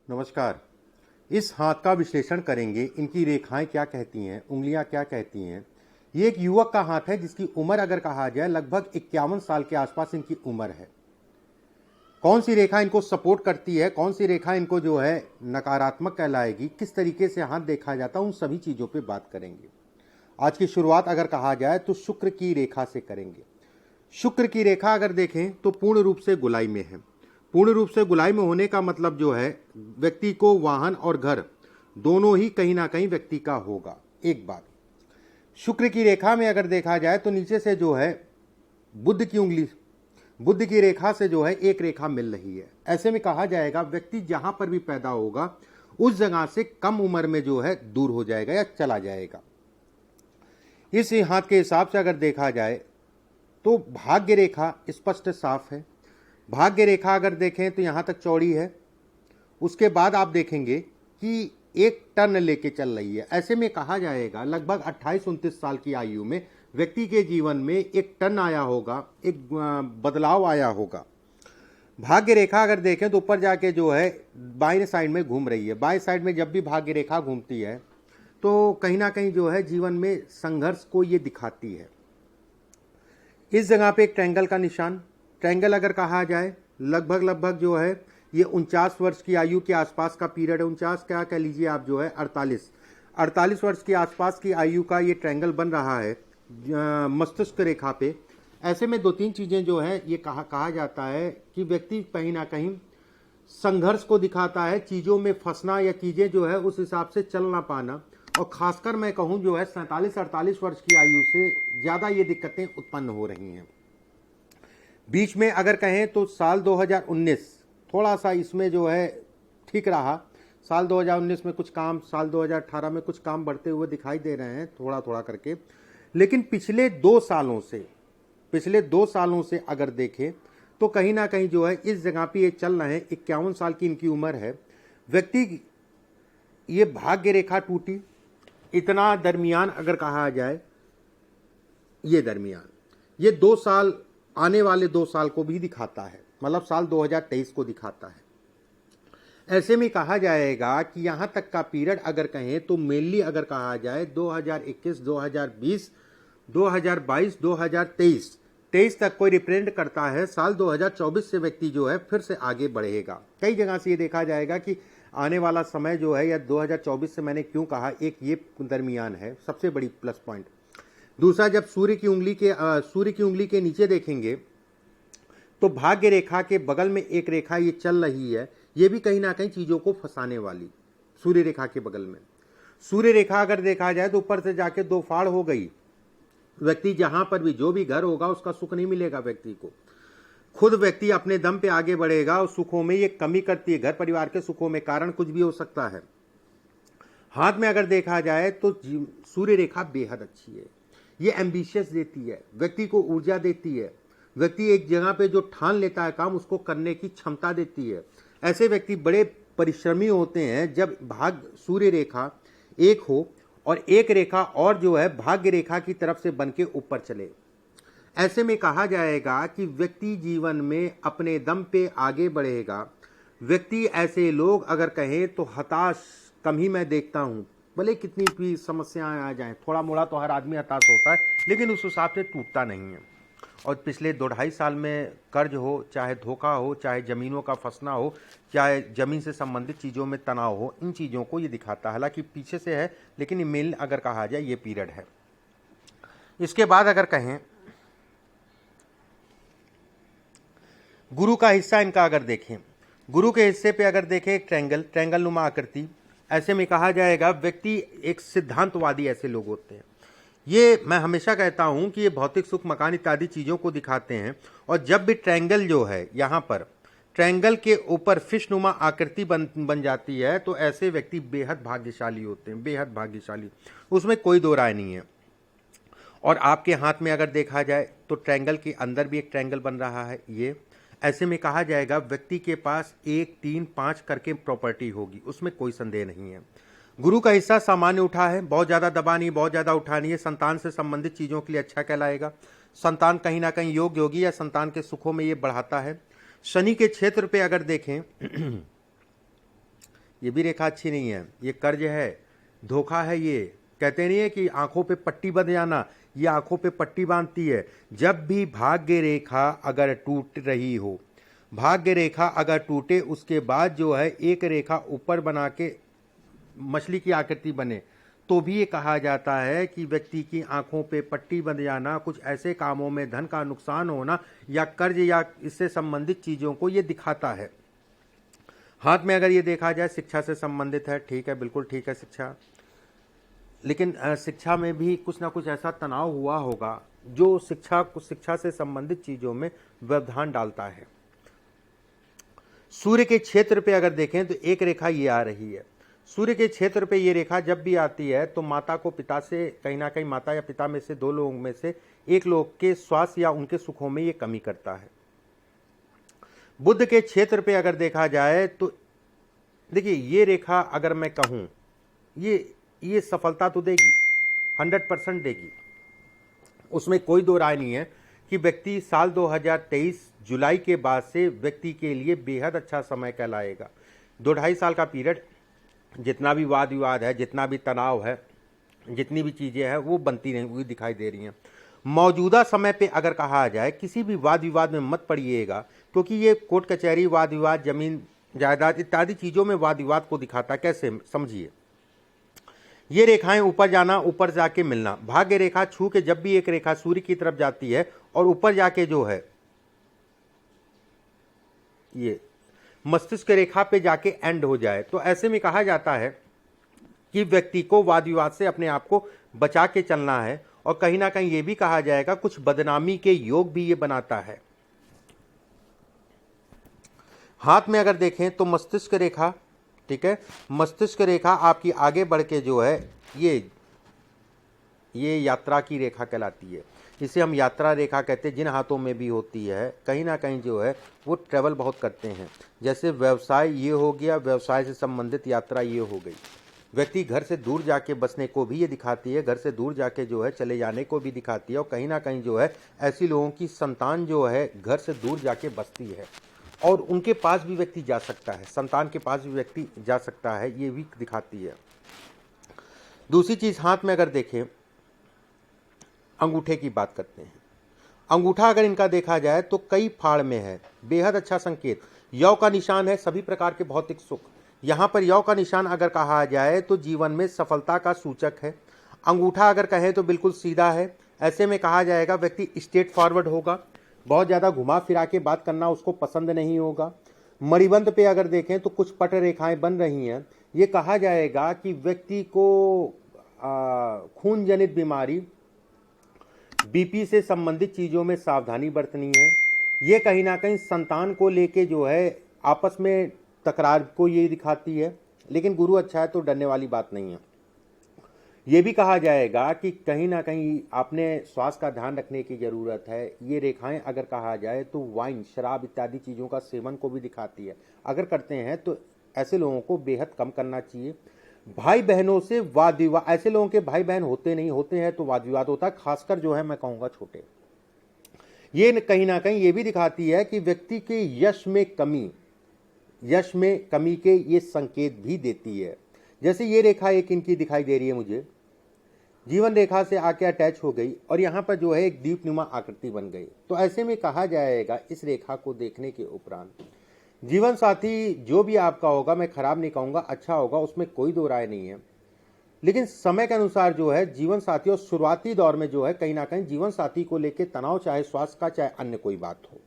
नमस्कार। इस हाथ का विश्लेषण करेंगे, इनकी रेखाएं क्या कहती हैं, उंगलियां क्या कहती हैं। ये एक युवक का हाथ है जिसकी उम्र अगर कहा जाए लगभग 51 साल के आसपास इनकी उम्र है। कौन सी रेखा इनको सपोर्ट करती है, कौन सी रेखा इनको जो है नकारात्मक कहलाएगी, किस तरीके से हाथ देखा जाता है, उन सभी चीज़ों पे बात करेंगे। आज की शुरुआत अगर कहा जाए तो शुक्र की रेखा से करेंगे। शुक्र की रेखा अगर देखें तो पूर्ण रूप से गुलाई में है। पूर्ण रूप से गुलाई में होने का मतलब जो है व्यक्ति को वाहन और घर दोनों ही कहीं ना कहीं व्यक्ति का होगा। एक बात, शुक्र की रेखा में अगर देखा जाए तो नीचे से जो है बुध की उंगली, बुध की रेखा से जो है एक रेखा मिल रही है। ऐसे में कहा जाएगा व्यक्ति जहां पर भी पैदा होगा उस जगह से कम उम्र में जो है दूर हो जाएगा या चला जाएगा। इस हाथ के हिसाब से अगर देखा जाए तो भाग्य रेखा स्पष्ट साफ है। भाग्य रेखा अगर देखें तो यहाँ तक चौड़ी है। उसके बाद आप देखेंगे कि एक टर्न लेके चल रही है। ऐसे में कहा जाएगा लगभग 28-29 साल की आयु में व्यक्ति के जीवन में एक टर्न आया होगा, एक बदलाव आया होगा। भाग्य रेखा अगर देखें तो ऊपर जाके जो है बाएं साइड में घूम रही है। बाएं साइड में जब भी भाग्य रेखा घूमती है तो कहीं ना कहीं जो है जीवन में संघर्ष को ये दिखाती है। इस जगह पे एक ट्रायंगल का निशान, ट्रायंगल अगर कहा जाए लगभग जो है ये 49 वर्ष की आयु के आसपास का पीरियड है। 49 क्या कह लीजिए आप, जो है 48 वर्ष के आसपास की आयु का ये ट्रायंगल बन रहा है मस्तिष्क रेखा पे। ऐसे में दो तीन चीज़ें जो है ये कहा जाता है कि व्यक्ति कहीं ना कहीं संघर्ष को दिखाता है, चीज़ों में फंसना या चीज़ें जो है उस हिसाब से चल ना पाना। और खासकर मैं कहूँ जो है 47-48 वर्ष की आयु से ज़्यादा ये दिक्कतें उत्पन्न हो रही हैं। बीच में अगर कहें तो साल 2019 थोड़ा सा इसमें जो है ठीक रहा। साल 2019 में कुछ काम, साल 2018 में कुछ काम बढ़ते हुए दिखाई दे रहे हैं थोड़ा थोड़ा करके। लेकिन पिछले 2 सालों से अगर देखें तो कहीं ना कहीं जो है इस जगह पे ये चल रहे हैं। 51 साल की इनकी उम्र है। व्यक्ति ये भाग्य रेखा टूटी, इतना दरमियान अगर कहा जाए, ये दरमियान ये 2 साल, आने वाले 2 साल को भी दिखाता है, मतलब साल 2023 को दिखाता है। ऐसे में कहा जाएगा कि यहाँ तक का पीरियड अगर कहें तो मेनली अगर कहा जाए 2021, 2020, 2022, 2023 तक कोई रिप्रेजेंट करता है। साल 2024 से व्यक्ति जो है फिर से आगे बढ़ेगा। कई जगह से ये देखा जाएगा कि आने वाला समय जो है या 2024 से मैंने क्यों कहा, एक ये दरमियान है सबसे बड़ी प्लस पॉइंट। दूसरा, जब सूर्य की उंगली के नीचे देखेंगे तो भाग्य रेखा के बगल में एक रेखा ये चल रही है। ये भी कहीं ना कहीं चीज़ों को फंसाने वाली, सूर्य रेखा के बगल में। सूर्य रेखा अगर देखा जाए तो ऊपर से जाके 2 फाड़ हो गई। व्यक्ति जहां पर भी जो भी घर होगा उसका सुख नहीं मिलेगा व्यक्ति को। खुद व्यक्ति अपने दम पे आगे बढ़ेगा और सुखों में ये कमी करती है, घर परिवार के सुखों में। कारण कुछ भी हो सकता है। हाथ में अगर देखा जाए तो सूर्य रेखा बेहद अच्छी है। ये एम्बिशियस देती है, व्यक्ति को ऊर्जा देती है। व्यक्ति एक जगह पे जो ठान लेता है काम, उसको करने की क्षमता देती है। ऐसे व्यक्ति बड़े परिश्रमी होते हैं जब सूर्य रेखा एक हो और एक रेखा और जो है भाग्य रेखा की तरफ से बन के ऊपर चले। ऐसे में कहा जाएगा कि व्यक्ति जीवन में अपने दम पे आगे बढ़ेगा। व्यक्ति, ऐसे लोग अगर कहें तो हताश कम ही मैं देखता हूँ। भले कितनी भी समस्याएं आ जाएं, थोड़ा मोड़ा तो हर आदमी हताश होता है, लेकिन उस हिसाब से टूटता नहीं है। और पिछले 2-2.5 साल में कर्ज हो, चाहे धोखा हो, चाहे ज़मीनों का फंसना हो, चाहे ज़मीन से संबंधित चीज़ों में तनाव हो, इन चीज़ों को ये दिखाता है। हालांकि पीछे से है, लेकिन ये मेन अगर कहा जाए ये पीरियड है। इसके बाद अगर कहें गुरु का हिस्सा इनका अगर देखें, गुरु के हिस्से पे अगर देखें एक ट्रायंगल नुमा आकृति। ऐसे में कहा जाएगा व्यक्ति एक सिद्धांतवादी ऐसे लोग होते हैं। ये मैं हमेशा कहता हूं कि ये भौतिक सुख, मकान इत्यादि चीज़ों को दिखाते हैं। और जब भी ट्रायंगल जो है यहाँ पर ट्रायंगल के ऊपर फिश नुमा आकृति बन जाती है तो ऐसे व्यक्ति बेहद भाग्यशाली होते हैं, बेहद भाग्यशाली, उसमें कोई दो राय नहीं है। और आपके हाथ में अगर देखा जाए तो ट्रायंगल के अंदर भी एक ट्रायंगल बन रहा है ये। ऐसे में कहा जाएगा व्यक्ति के पास 1, 3, 5 करके प्रॉपर्टी होगी, उसमें कोई संदेह नहीं है। गुरु का हिस्सा सामान्य उठा है, बहुत ज़्यादा दबा नहीं, बहुत ज़्यादा उठा नहीं है। संतान से संबंधित चीज़ों के लिए अच्छा कहलाएगा। संतान कहीं ना कहीं योग्य होगी या संतान के सुखों में ये बढ़ाता है। शनि के क्षेत्र पे अगर देखें ये भी रेखा अच्छी नहीं है, ये कर्ज है, धोखा है। ये कहते नहीं है कि आंखों पे पट्टी बंध जाना, ये आंखों पे पट्टी बांधती है। जब भी भाग्य रेखा अगर टूट रही हो, भाग्य रेखा अगर टूटे, उसके बाद जो है एक रेखा ऊपर बना के मछली की आकृति बने, तो भी ये कहा जाता है कि व्यक्ति की आंखों पे पट्टी बंध जाना, कुछ ऐसे कामों में धन का नुकसान होना या कर्ज या इससे संबंधित चीज़ों को ये दिखाता है। हाथ में अगर ये देखा जाए शिक्षा से संबंधित है, ठीक है, बिल्कुल ठीक है शिक्षा, लेकिन शिक्षा में भी कुछ ना कुछ ऐसा तनाव हुआ होगा जो शिक्षा से संबंधित चीज़ों में व्यवधान डालता है। सूर्य के क्षेत्र पे अगर देखें तो एक रेखा ये आ रही है। सूर्य के क्षेत्र पे ये रेखा जब भी आती है तो माता को पिता से कहीं ना कहीं, माता या पिता में से दो लोगों में से एक लोग के स्वास्थ्य या उनके सुखों में ये कमी करता है। बुध के क्षेत्र पे अगर देखा जाए तो देखिए ये रेखा अगर मैं कहूँ ये सफलता तो देगी, 100% देगी, उसमें कोई दो राय नहीं है कि व्यक्ति साल 2023 जुलाई के बाद से व्यक्ति के लिए बेहद अच्छा समय कहलाएगा। 2-2.5 साल का पीरियड, जितना भी वाद विवाद है, जितना भी तनाव है, जितनी भी चीज़ें हैं वो बनती नहीं हुई दिखाई दे रही हैं। मौजूदा समय पे अगर कहा जाए किसी भी वाद विवाद में मत पड़िएगा, क्योंकि ये कोर्ट कचहरी वाद विवाद, जमीन जायदाद इत्यादि चीज़ों में वाद विवाद को दिखाता। कैसे समझिए, ये रेखाएं ऊपर जाना, ऊपर जाके मिलना, भाग्य रेखा छू के जब भी एक रेखा सूर्य की तरफ जाती है और ऊपर जाके जो है ये मस्तिष्क रेखा पे जाके एंड हो जाए, तो ऐसे में कहा जाता है कि व्यक्ति को वाद विवाद से अपने आप को बचा के चलना है। और कहीं ना कहीं ये भी कहा जाएगा कुछ बदनामी के योग भी ये बनाता है। हाथ में अगर देखें तो मस्तिष्क रेखा, ठीक है, मस्तिष्क रेखा आपकी आगे बढ़ के जो है ये यात्रा की रेखा कहलाती है। इसे हम यात्रा रेखा कहते हैं। जिन हाथों में भी होती है कहीं ना कहीं जो है वो ट्रेवल बहुत करते हैं। जैसे व्यवसाय ये हो गया, व्यवसाय से संबंधित यात्रा ये हो गई। व्यक्ति घर से दूर जाके बसने को भी ये दिखाती है, घर से दूर जाके जो है चले जाने को भी दिखाती है। और कहीं ना कहीं जो है ऐसी लोगों की संतान जो है घर से दूर जाके बसती है और उनके पास भी व्यक्ति जा सकता है, संतान के पास भी व्यक्ति जा सकता है, ये भी दिखाती है। दूसरी चीज, हाथ में अगर देखें, अंगूठे की बात करते हैं। अंगूठा अगर इनका देखा जाए तो कई फाड़ में है, बेहद अच्छा संकेत। यौ का निशान है, सभी प्रकार के भौतिक सुख। यहाँ पर यौ का निशान अगर कहा जाए तो जीवन में सफलता का सूचक है। अंगूठा अगर कहें तो बिल्कुल सीधा है, ऐसे में कहा जाएगा व्यक्ति स्ट्रेट फॉरवर्ड होगा, बहुत ज़्यादा घुमा फिरा के बात करना उसको पसंद नहीं होगा। मणिबंध पे अगर देखें तो कुछ पट रेखाएं बन रही हैं, ये कहा जाएगा कि व्यक्ति को खून जनित बीमारी, बीपी से संबंधित चीज़ों में सावधानी बरतनी है। ये कहीं ना कहीं संतान को लेके जो है आपस में तकरार को ये दिखाती है, लेकिन गुरु अच्छा है तो डरने वाली बात नहीं है। ये भी कहा जाएगा कि कहीं ना कहीं आपने स्वास्थ्य का ध्यान रखने की ज़रूरत है। ये रेखाएं अगर कहा जाए तो वाइन, शराब इत्यादि चीज़ों का सेवन को भी दिखाती है। अगर करते हैं तो ऐसे लोगों को बेहद कम करना चाहिए। भाई बहनों से वाद विवाद, ऐसे लोगों के भाई बहन होते नहीं, होते हैं तो वाद विवाद होता है, खासकर जो है मैं कहूँगा छोटे। ये कहीं ना कहीं ये भी दिखाती है कि व्यक्ति के यश में कमी के ये संकेत भी देती है। जैसे ये रेखा एक इनकी दिखाई दे रही है मुझे, जीवन रेखा से आके अटैच हो गई और यहाँ पर जो है एक दीपनुमा आकृति बन गई। तो ऐसे में कहा जाएगा इस रेखा को देखने के उपरांत जीवन साथी जो भी आपका होगा, मैं खराब नहीं कहूँगा, अच्छा होगा, उसमें कोई दो राय नहीं है। लेकिन समय के अनुसार जो है जीवन साथी और शुरुआती दौर में जो है कहीं ना कहीं जीवन साथी को लेकर तनाव, चाहे स्वास्थ्य का चाहे अन्य कोई बात हो।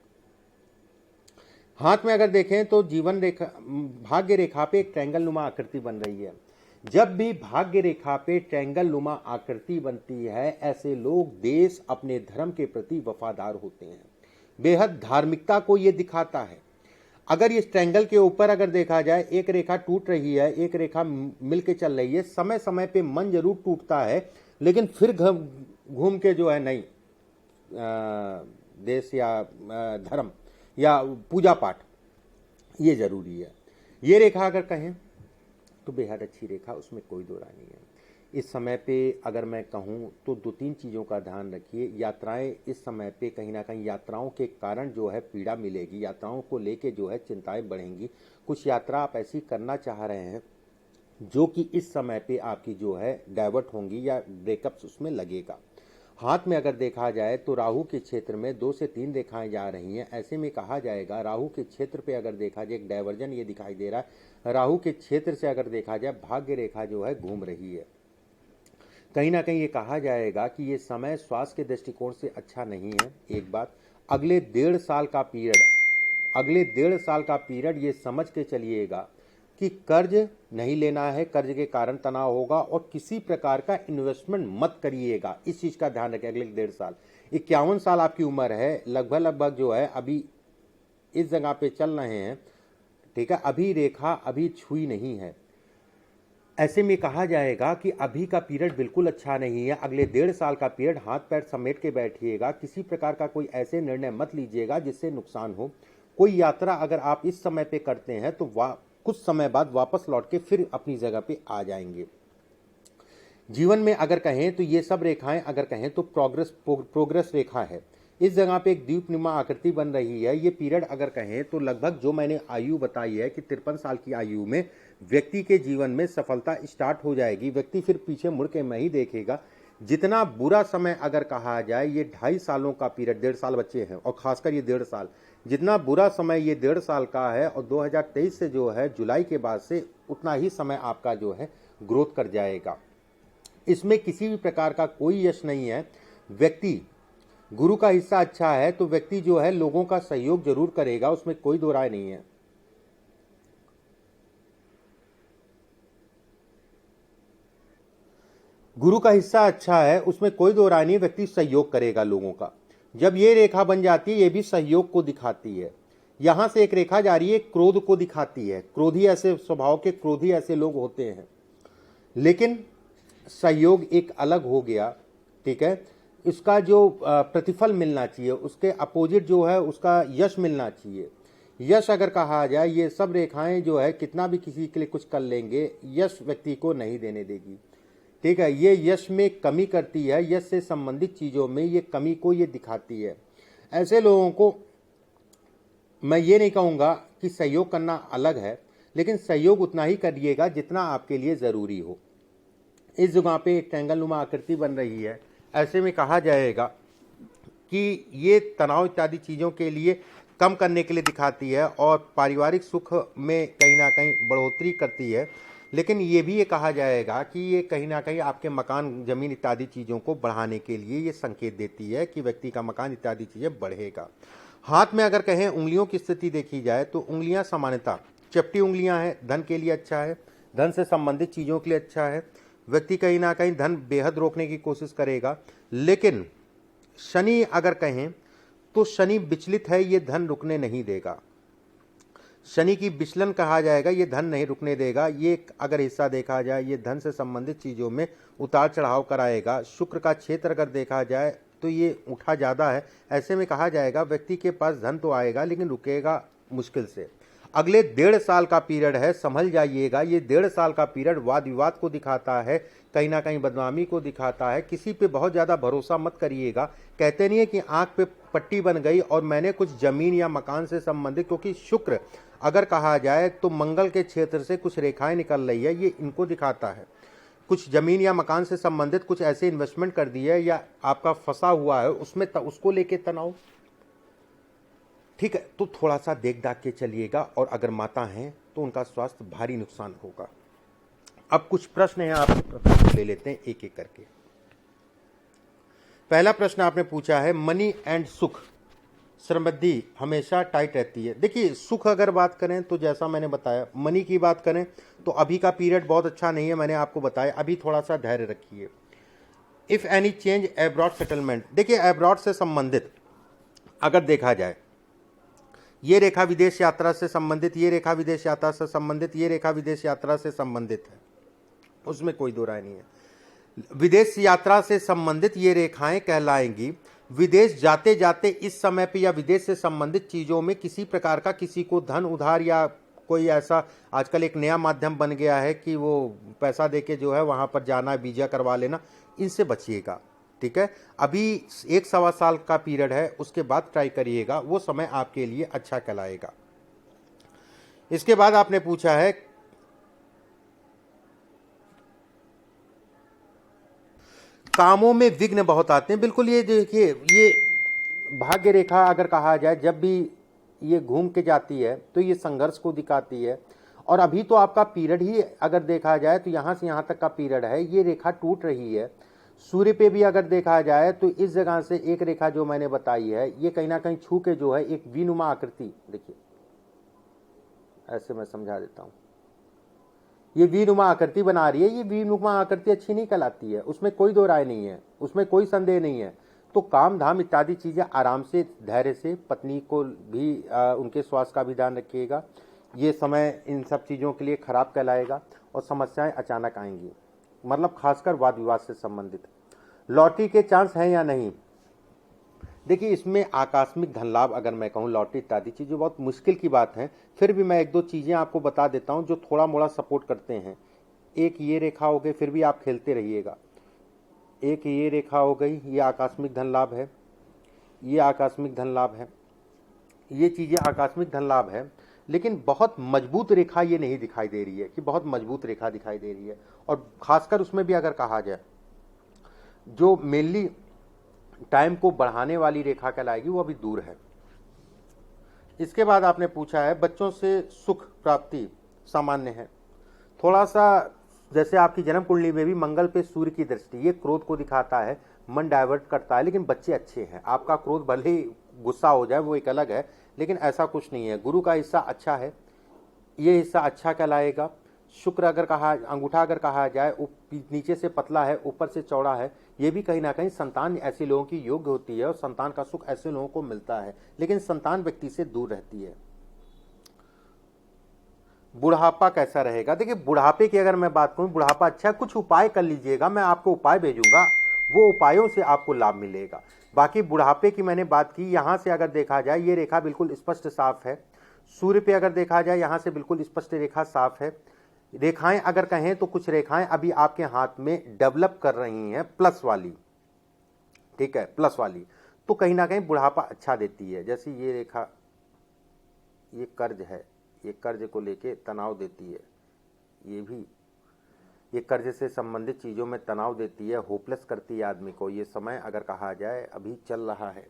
हाथ में अगर देखें तो जीवन रेखा, भाग्य रेखा पे एक ट्रायंगल नुमा आकृति बन रही है। जब भी भाग्य रेखा पे ट्रायंगल नुमा आकृति बनती है, ऐसे लोग देश, अपने धर्म के प्रति वफादार होते हैं। बेहद धार्मिकता को ये दिखाता है। अगर इस ट्रायंगल के ऊपर अगर देखा जाए एक रेखा टूट रही है, एक रेखा मिल के चल रही है, समय समय पे मन जरूर टूटता है, लेकिन फिर घूम के जो है नहीं, देश या धर्म या पूजा पाठ ये जरूरी है। ये रेखा अगर कहें तो बेहद अच्छी रेखा, उसमें कोई दो राय नहीं है। इस समय पे अगर मैं कहूँ तो दो तीन चीज़ों का ध्यान रखिए। यात्राएं इस समय पे कहीं ना कहीं यात्राओं के कारण जो है पीड़ा मिलेगी, यात्राओं को लेके जो है चिंताएं बढ़ेंगी। कुछ यात्रा आप ऐसी करना चाह रहे हैं जो कि इस समय पे आपकी जो है डाइवर्ट होंगी या ब्रेकअप्स उसमें लगेगा। हाथ में अगर देखा जाए तो राहु के क्षेत्र में 2 से 3 रेखाएं जा रही हैं। ऐसे में कहा जाएगा राहु के क्षेत्र पे अगर देखा जाए एक डाइवर्जन ये दिखाई दे रहा है। राहु के क्षेत्र से अगर देखा जाए भाग्य रेखा जो है घूम रही है। कहीं ना कहीं ये कहा जाएगा कि ये समय स्वास्थ्य के दृष्टिकोण से अच्छा नहीं है। एक बात, अगले 1.5 साल का पीरियड ये समझ के चलिएगा कि कर्ज नहीं लेना है, कर्ज के कारण तनाव होगा और किसी प्रकार का इन्वेस्टमेंट मत करिएगा। इस चीज़ का ध्यान रखें। अगले 1.5 साल, 51 साल आपकी उम्र है, लगभग जो है अभी इस जगह पे चल रहे हैं, ठीक है। अभी रेखा अभी छुई नहीं है। ऐसे में कहा जाएगा कि अभी का पीरियड बिल्कुल अच्छा नहीं है। अगले 1.5 साल का पीरियड हाथ पैर समेट के बैठिएगा। किसी प्रकार का कोई ऐसे निर्णय मत लीजिएगा जिससे नुकसान हो। कोई यात्रा अगर आप इस समय पे करते हैं तो कुछ समय बाद वापस लौट के फिर अपनी जगह पे आ जाएंगे। जीवन में अगर कहें तो ये सब रेखाएं अगर कहें तो प्रोग्रेस रेखा है। इस जगह पे एक द्वीपनुमा आकृति बन रही है। ये पीरियड अगर कहें तो लगभग जो मैंने आयु बताई है कि 53 साल की आयु में व्यक्ति के जीवन में सफलता स्टार्ट हो जाएगी। व्यक्ति फिर पीछे मुड़ के नहीं देखेगा। जितना बुरा समय अगर कहा जाए ये 2.5 सालों का पीरियड, 1.5 साल बच्चे हैं और खासकर ये 1.5 साल, जितना बुरा समय ये 1.5 साल का है और 2023 से जो है जुलाई के बाद से उतना ही समय आपका जो है ग्रोथ कर जाएगा। इसमें किसी भी प्रकार का कोई यश नहीं है। व्यक्ति गुरु का हिस्सा अच्छा है तो व्यक्ति जो है लोगों का सहयोग जरूर करेगा, उसमें कोई दो राय नहीं है। गुरु का हिस्सा अच्छा है, उसमें कोई दो राय नहीं, व्यक्ति सहयोग करेगा लोगों का। जब ये रेखा बन जाती है ये भी सहयोग को दिखाती है। यहां से एक रेखा जा रही है, क्रोध को दिखाती है। क्रोधी ऐसे स्वभाव के क्रोधी ऐसे लोग होते हैं, लेकिन सहयोग एक अलग हो गया, ठीक है। इसका जो प्रतिफल मिलना चाहिए, उसके अपोजिट जो है उसका यश मिलना चाहिए। यश अगर कहा जाए ये सब रेखाएं जो है कितना भी किसी के लिए कुछ कर लेंगे, यश व्यक्ति को नहीं देने देगी, ठीक है। ये यश में कमी करती है, यश से संबंधित चीज़ों में ये कमी को ये दिखाती है। ऐसे लोगों को मैं ये नहीं कहूँगा कि सहयोग करना अलग है, लेकिन सहयोग उतना ही करिएगा जितना आपके लिए ज़रूरी हो। इस जगह पे एक ट्रायंगल नुमा आकृति बन रही है। ऐसे में कहा जाएगा कि ये तनाव इत्यादि चीज़ों के लिए कम करने के लिए दिखाती है और पारिवारिक सुख में कहीं ना कहीं बढ़ोतरी करती है। लेकिन ये भी ये कहा जाएगा कि ये कहीं ना कहीं आपके मकान जमीन इत्यादि चीज़ों को बढ़ाने के लिए ये संकेत देती है कि व्यक्ति का मकान इत्यादि चीज़ें बढ़ेगा। हाथ में अगर कहें उंगलियों की स्थिति देखी जाए तो उंगलियां सामान्यतः चपटी उंगलियां हैं, धन के लिए अच्छा है, धन से संबंधित चीज़ों के लिए अच्छा है। व्यक्ति कहीं ना कहीं धन बेहद रोकने की कोशिश करेगा। लेकिन शनि अगर कहें तो शनि विचलित है, ये धन रुकने नहीं देगा। शनि की विचलन कहा जाएगा, ये धन नहीं रुकने देगा। ये अगर हिस्सा देखा जाए ये धन से संबंधित चीज़ों में उतार चढ़ाव कराएगा। शुक्र का क्षेत्र अगर देखा जाए तो ये उठा ज़्यादा है। ऐसे में कहा जाएगा व्यक्ति के पास धन तो आएगा लेकिन रुकेगा मुश्किल से। अगले 1.5 साल का पीरियड है, संभल जाइएगा। ये 1.5 साल का पीरियड वाद विवाद को दिखाता है, कहीं ना कहीं बदनामी को दिखाता है। किसी पे बहुत ज़्यादा भरोसा मत करिएगा। कहते नहीं है कि आंख पे पट्टी बन गई और मैंने कुछ जमीन या मकान से संबंधित, क्योंकि शुक्र अगर कहा जाए तो मंगल के क्षेत्र से कुछ रेखाएं निकल रही है, ये इनको दिखाता है। कुछ जमीन या मकान से संबंधित कुछ ऐसे इन्वेस्टमेंट कर दी है या आपका फंसा हुआ है उसमें उसको लेके तनाव, ठीक है। तो थोड़ा सा देख दाख के चलिएगा। और अगर माता हैं तो उनका स्वास्थ्य भारी नुकसान होगा। अब कुछ प्रश्न हैं, आप प्रश्न ले लेते हैं एक एक करके। पहला प्रश्न आपने पूछा है, मनी एंड सुख समृद्धि हमेशा टाइट रहती है। देखिए सुख अगर बात करें तो जैसा मैंने बताया, मनी की बात करें तो अभी का पीरियड बहुत अच्छा नहीं है, मैंने आपको बताया। अभी थोड़ा सा धैर्य रखिए। If any change abroad settlement, देखिए एब्रॉड से संबंधित अगर देखा जाए, ये रेखा विदेश यात्रा से संबंधित, ये रेखा विदेश यात्रा से संबंधित, ये रेखा विदेश यात्रा से संबंधित है, उसमें कोई दो राय नहीं है। विदेश यात्रा से संबंधित ये रेखाएं कहलाएंगी। विदेश जाते जाते इस समय पे या विदेश से संबंधित चीज़ों में किसी प्रकार का किसी को धन उधार या कोई ऐसा आजकल एक नया माध्यम बन गया है कि वो पैसा देके जो है वहाँ पर जाना, वीजा करवा लेना, इनसे बचिएगा। ठीक है, अभी 1 सवा साल का पीरियड है, उसके बाद ट्राई करिएगा, वो समय आपके लिए अच्छा कहलाएगा। इसके बाद आपने पूछा है कामों में विघ्न बहुत आते हैं। बिल्कुल, ये देखिए, ये भाग्य रेखा अगर कहा जाए, जब भी ये घूम के जाती है तो ये संघर्ष को दिखाती है। और अभी तो आपका पीरियड ही अगर देखा जाए तो यहाँ से यहाँ तक का पीरियड है, ये रेखा टूट रही है। सूर्य पे भी अगर देखा जाए तो इस जगह से एक रेखा जो मैंने बताई है, ये कहीं ना कहीं छू के जो है एक विनुमा आकृति, देखिए ऐसे मैं समझा देता हूँ, ये वीनुमा आकृति बना रही है। ये वीनुमा आकृति अच्छी नहीं कहलाती है, उसमें कोई दो राय नहीं है, उसमें कोई संदेह नहीं है। तो काम धाम इत्यादि चीजें आराम से, धैर्य से, पत्नी को भी उनके स्वास्थ्य का भी ध्यान रखिएगा। ये समय इन सब चीजों के लिए खराब कहलाएगा और समस्याएं अचानक आएंगी, मतलब खासकर वाद विवाद से संबंधित। लॉटरी के चांस हैं या नहीं, देखिए इसमें आकस्मिक धन लाभ, अगर मैं कहूँ लॉटरी इत्यादि चीज़ें बहुत मुश्किल की बात है। फिर भी मैं एक दो चीज़ें आपको बता देता हूँ जो थोड़ा मोड़ा सपोर्ट करते हैं। एक ये रेखा हो गई, फिर भी आप खेलते रहिएगा। एक ये रेखा हो गई, ये आकस्मिक धन लाभ है, ये आकस्मिक धन लाभ है, ये चीज़ें आकस्मिक धन लाभ है। लेकिन बहुत मजबूत रेखा ये नहीं दिखाई दे रही है कि बहुत मजबूत रेखा दिखाई दे रही है। और खासकर उसमें भी अगर कहा जाए जो मेनली टाइम को बढ़ाने वाली रेखा कहलाएगी, वो अभी दूर है। इसके बाद आपने पूछा है बच्चों से सुख प्राप्ति सामान्य है। थोड़ा सा जैसे आपकी जन्म कुंडली में भी मंगल पे सूर्य की दृष्टि, ये क्रोध को दिखाता है, मन डाइवर्ट करता है। लेकिन बच्चे अच्छे हैं, आपका क्रोध भले ही गुस्सा हो जाए वो एक अलग है, लेकिन ऐसा कुछ नहीं है। गुरु का हिस्सा अच्छा है, ये हिस्सा अच्छा कहलाएगा। शुक्र अगर कहा, अंगूठा अगर कहा जाए, नीचे से पतला है, ऊपर से चौड़ा है, ये भी कहीं ना कहीं संतान ऐसे लोगों की योग्य होती है और संतान का सुख ऐसे लोगों को मिलता है। लेकिन संतान व्यक्ति से दूर रहती है। बुढ़ापा कैसा रहेगा, देखिए बुढ़ापे की अगर मैं बात करूं, बुढ़ापा अच्छा है, कुछ उपाय कर लीजिएगा, मैं आपको उपाय भेजूंगा, वो उपायों से आपको लाभ मिलेगा। बाकी बुढ़ापे की मैंने बात की, यहां से अगर देखा जाए ये रेखा बिल्कुल स्पष्ट साफ है। सूर्य पे अगर देखा जाए यहां से बिल्कुल स्पष्ट रेखा साफ है। रेखाएं अगर कहें तो कुछ रेखाएं अभी आपके हाथ में डेवलप कर रही हैं, प्लस वाली, ठीक है, प्लस वाली, तो कहीं ना कहीं बुढ़ापा अच्छा देती है। जैसे ये रेखा, ये कर्ज है, ये कर्ज को लेके तनाव देती है, ये भी ये कर्ज से संबंधित चीज़ों में तनाव देती है, होपलेस करती है आदमी को। ये समय अगर कहा जाए अभी चल रहा है।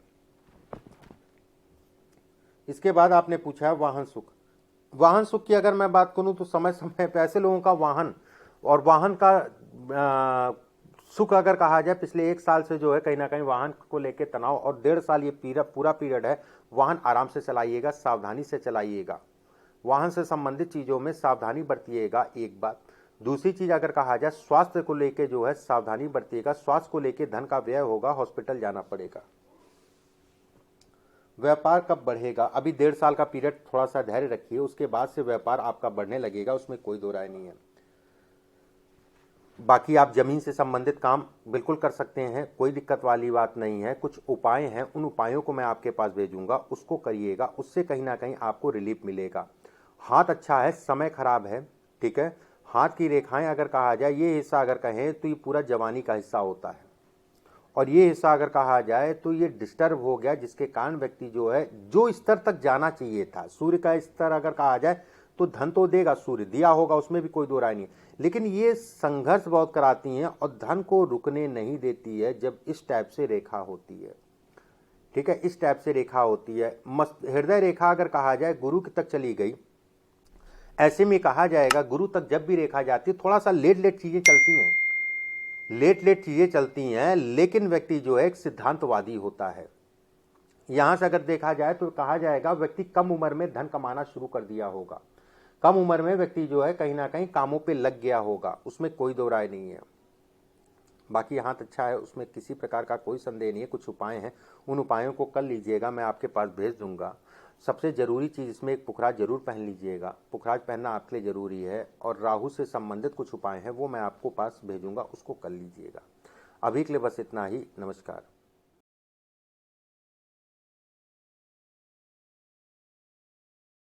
इसके बाद आपने पूछा है वाहन सुख। वाहन सुख की अगर मैं बात करूं तो समय समय पे ऐसे लोगों का वाहन और वाहन का सुख अगर कहा जाए, पिछले 1 साल से जो है कहीं ना कहीं वाहन को लेके तनाव, और 1.5 साल ये पूरा पीरियड है, वाहन आराम से चलाइएगा, सावधानी से चलाइएगा, वाहन से संबंधित चीज़ों में सावधानी बरतिएगा, एक बात। दूसरी चीज़ अगर कहा जाए स्वास्थ्य को लेके जो है सावधानी बरतिएगा, स्वास्थ्य को लेके धन का व्यय होगा, हॉस्पिटल जाना पड़ेगा। व्यापार कब बढ़ेगा, अभी 1.5 साल का पीरियड, थोड़ा सा धैर्य रखिए, उसके बाद से व्यापार आपका बढ़ने लगेगा, उसमें कोई दो राय नहीं है। बाकी आप जमीन से संबंधित काम बिल्कुल कर सकते हैं, कोई दिक्कत वाली बात नहीं है। कुछ उपाय हैं, उन उपायों को मैं आपके पास भेजूंगा, उसको करिएगा, उससे कहीं ना कहीं आपको रिलीफ मिलेगा। हाथ अच्छा है, समय खराब है, ठीक है। हाथ की रेखाएं अगर कहा जाए, ये हिस्सा अगर कहें तो ये पूरा जवानी का हिस्सा होता है, और ये हिस्सा अगर कहा जाए तो ये डिस्टर्ब हो गया, जिसके कारण व्यक्ति जो है जो स्तर तक जाना चाहिए था, सूर्य का स्तर अगर कहा जाए तो धन तो देगा, सूर्य दिया होगा, उसमें भी कोई दो राय नहीं, लेकिन ये संघर्ष बहुत कराती हैं और धन को रुकने नहीं देती है जब इस टाइप से रेखा होती है, ठीक है, इस टाइप से रेखा होती है। हृदय रेखा अगर कहा जाए गुरु तक चली गई, ऐसे में कहा जाएगा गुरु तक जब भी रेखा जाती है थोड़ा सा लेट लेट चीजें चलती हैं, लेट लेट चीजें चलती हैं, लेकिन व्यक्ति जो है एक सिद्धांतवादी होता है। यहां से अगर देखा जाए तो कहा जाएगा व्यक्ति कम उम्र में धन कमाना शुरू कर दिया होगा, कम उम्र में व्यक्ति जो है कहीं ना कहीं कामों पे लग गया होगा, उसमें कोई दो राय नहीं है। बाकी हाथ अच्छा है, उसमें किसी प्रकार का कोई संदेह नहीं है। कुछ उपाय हैं, उन उपायों को कर लीजिएगा, मैं आपके पास भेज दूंगा। सबसे जरूरी चीज इसमें एक पुखराज जरूर पहन लीजिएगा, पुखराज पहनना आपके लिए जरूरी है। और राहु से संबंधित कुछ उपाय हैं वो मैं आपको पास भेजूंगा, उसको कर लीजिएगा। अभी के लिए बस इतना ही, नमस्कार।